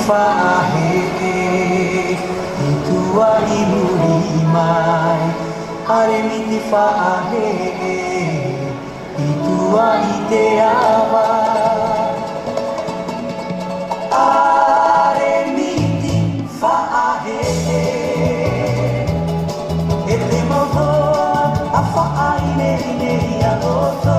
fahe ituai murimai are miti fahe ituai te awa are miti fahe e te moho a faai nei nei a loto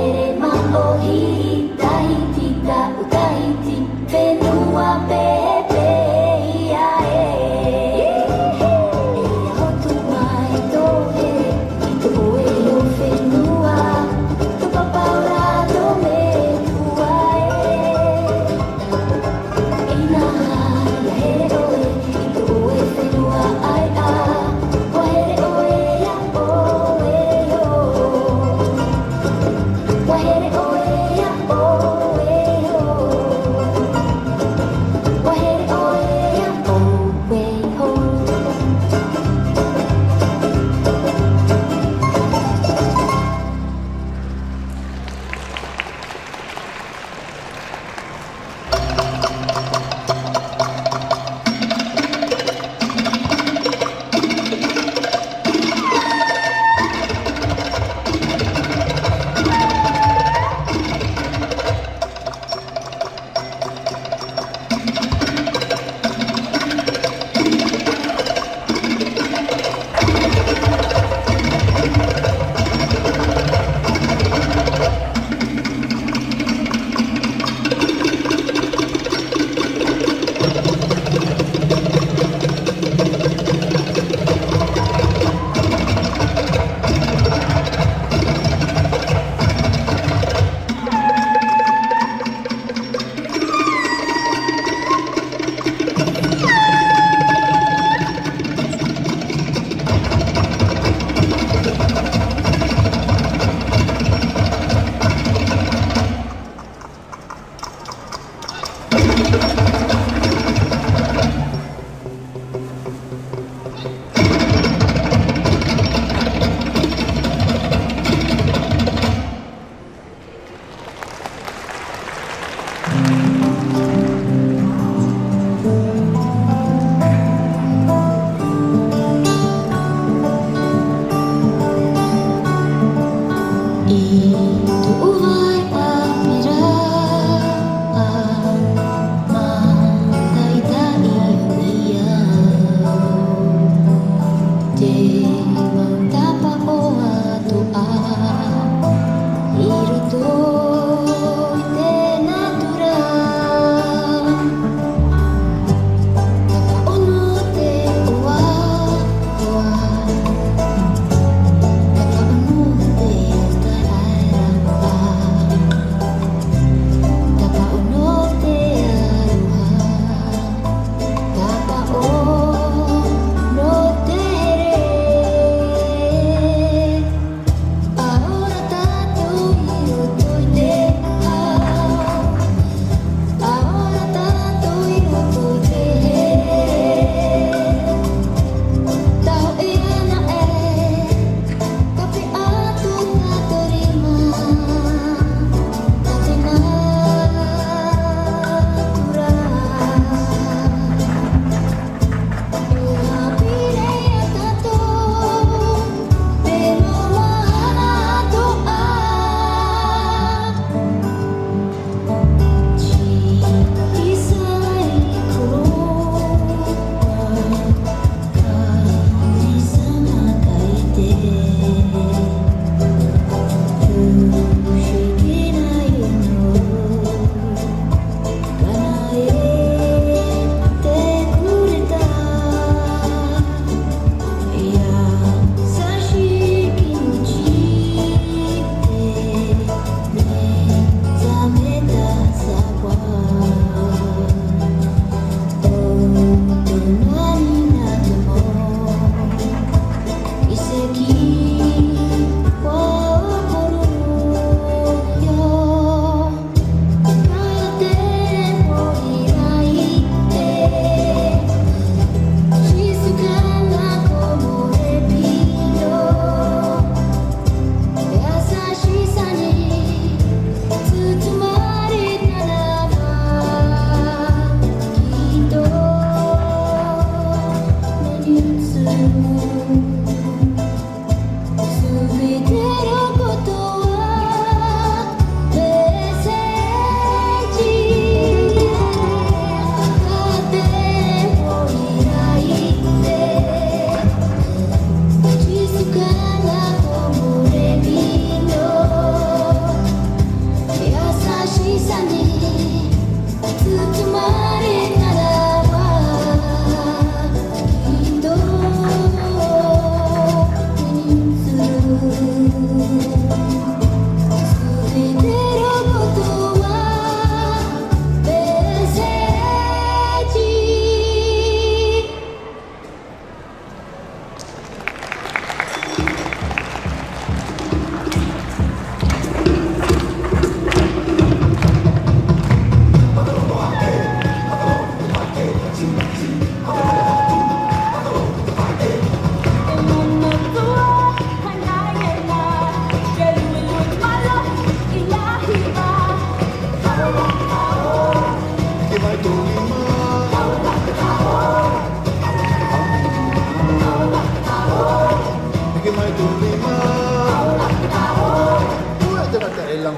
Wahere maohi Tahiti ka Tahiti Whenua pepe ia e hotu mai tohe I to oe o whenua To papaura no me tua Ina ia here oe I to oe whenua ai a Wahere oe ia oe o Wahere oe ia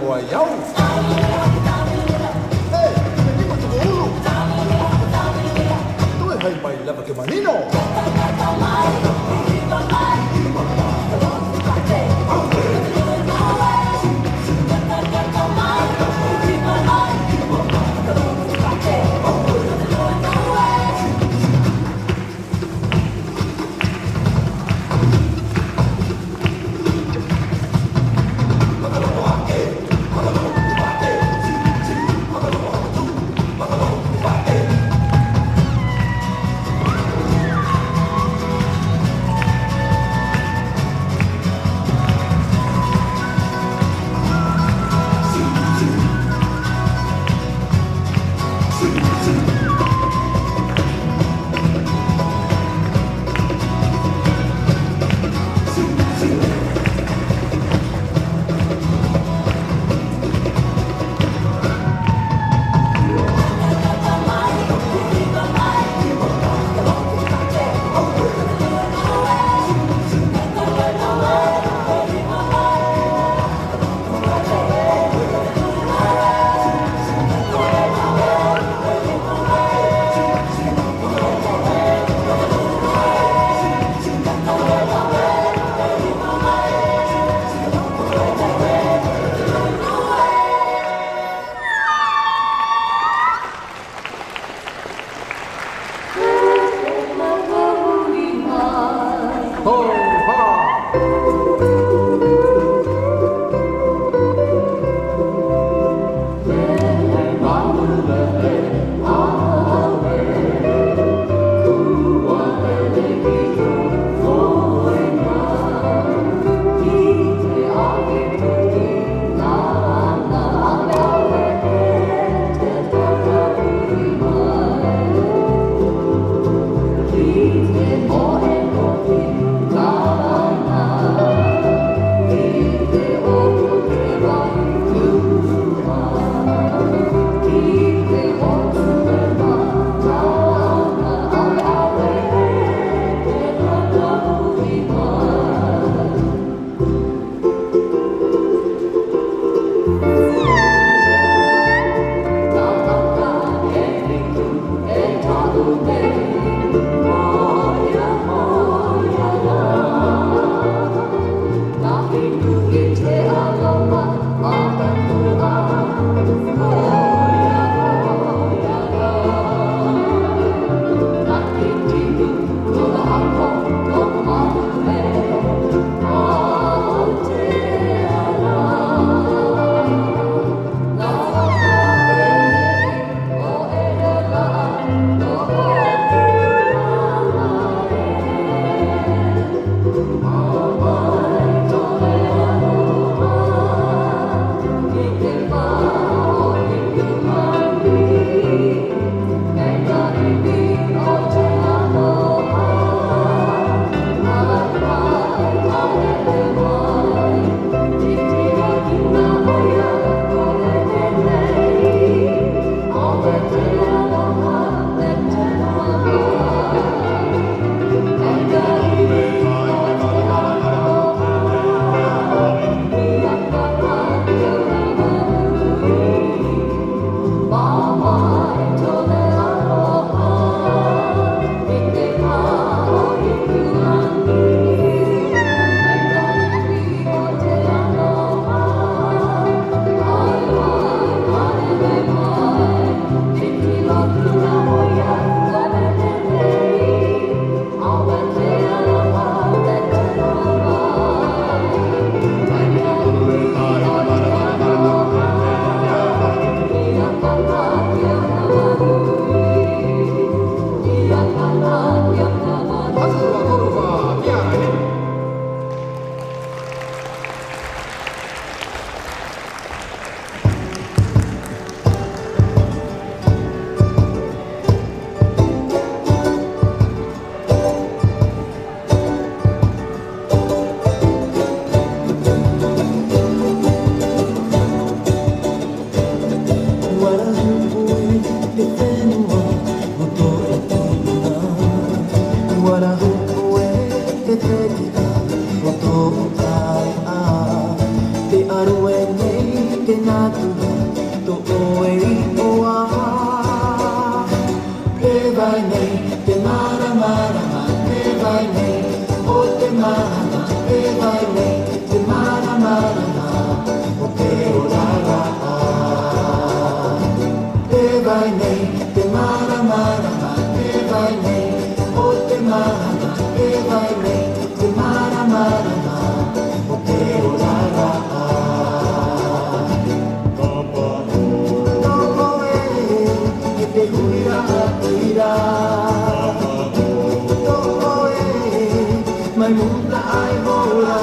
boy, yo. Hey, venimos tu boludo. Tú es el bailaba que manino. na tu to oi oa Te vai nei te mara mara ma te vai nei o te mahana te vai nei te mara mara ma o te orara Te vai nei te mara mara ma te vai nei o te mahana te vai nei te mara mara ma o te orara Mai muda ai vola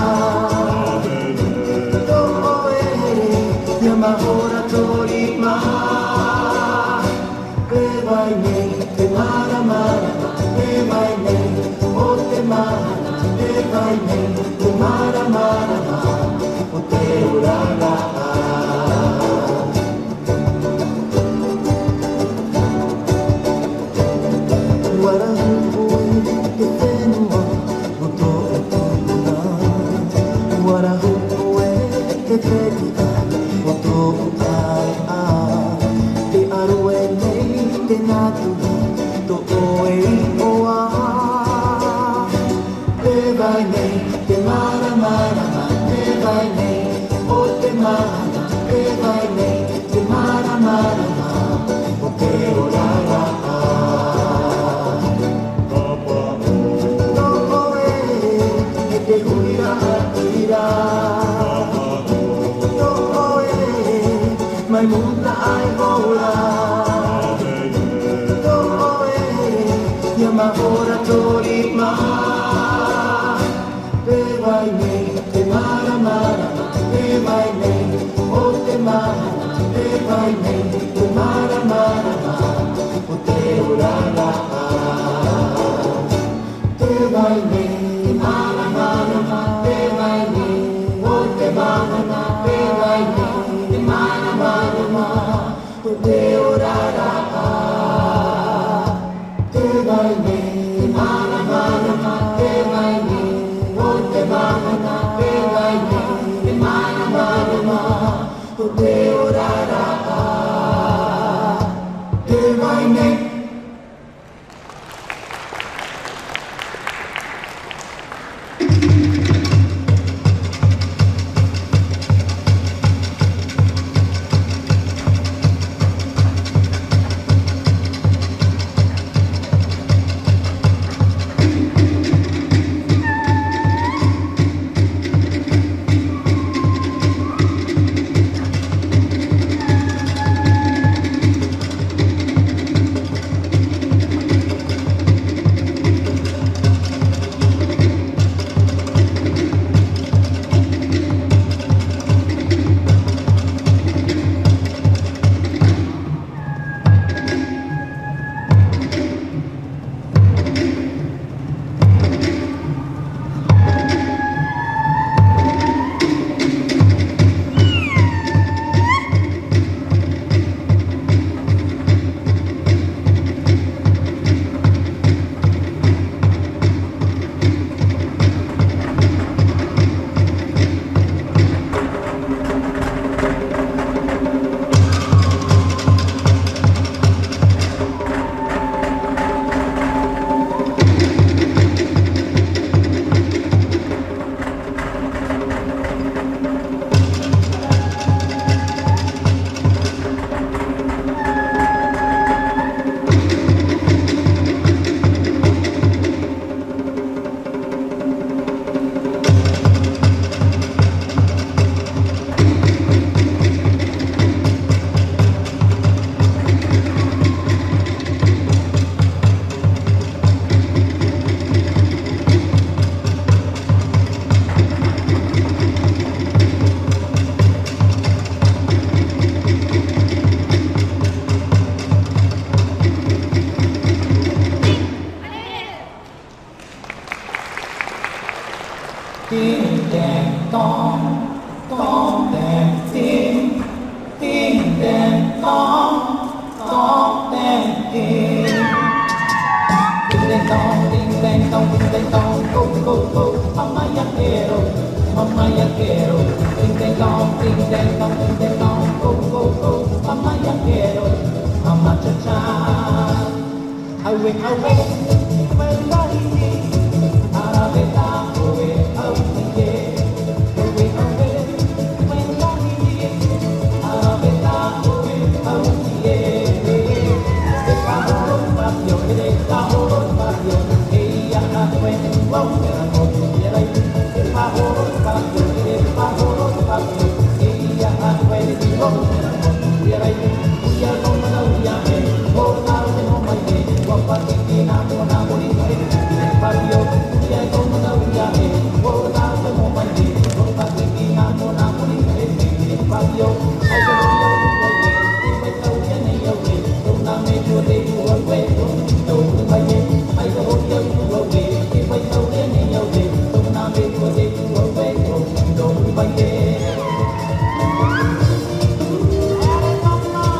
Yama ora tori ma Te vai nei te mara mara Te vai nei o te mahana Te vai nei te mara mara O te urara Mai muda ai vola Yama ora tori ma Te vai nei te mara mara Te vai nei o te mahana Te vai nei te mara mara O te urara Te vai nei te mara mara Te vai nei o te mahana Te vai nei te mara mara O te urara Te vai nei te mara mara Te vai nei o te mahana Te vai nei te mara mara O te urara Te vai nei Ding dang dong, dong dang ding, ding dang dong, dong dang ding. Ding dang dong, ding dang dong, ding dang dong, go go go, mamma ya quiero, ding dang dong, ding dang dong, ding dang dong. we away when lying Arabella away out again we away when lying Arabella away out again the power of your day power of your hey ya when wow ya no ya like the power of your day power of your hey ya when wow ya like we are no no we are hey oh now we know my day what party na mona moni hey Fabio we are no no we are hey oh now we know my day what party na mona moni hey Fabio I don't know we go ya ne yo we don't na me yo de you away don't my day I don't know you away if I go ya ne yo we don't na me yo de you away don't my day Mama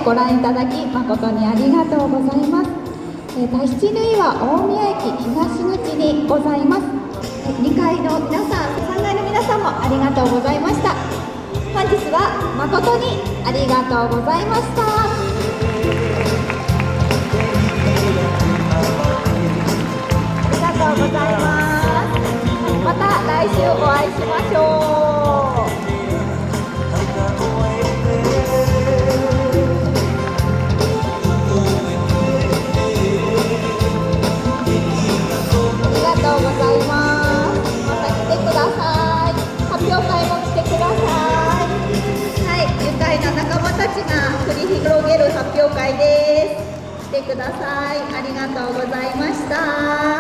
ご覧いただき誠にありがとうございます。タヒチヌイは大宮駅東口にございます。2階の皆さん、3階の皆さんもありがとうございました。本日は誠にありがとうございました。ありがとうございます。また来週お会いしましょう。ありがとうございます。また来てください。発表会も来てください。はい、愉快な仲間たちが繰り広げる発表会です。来てください。ありがとうございました。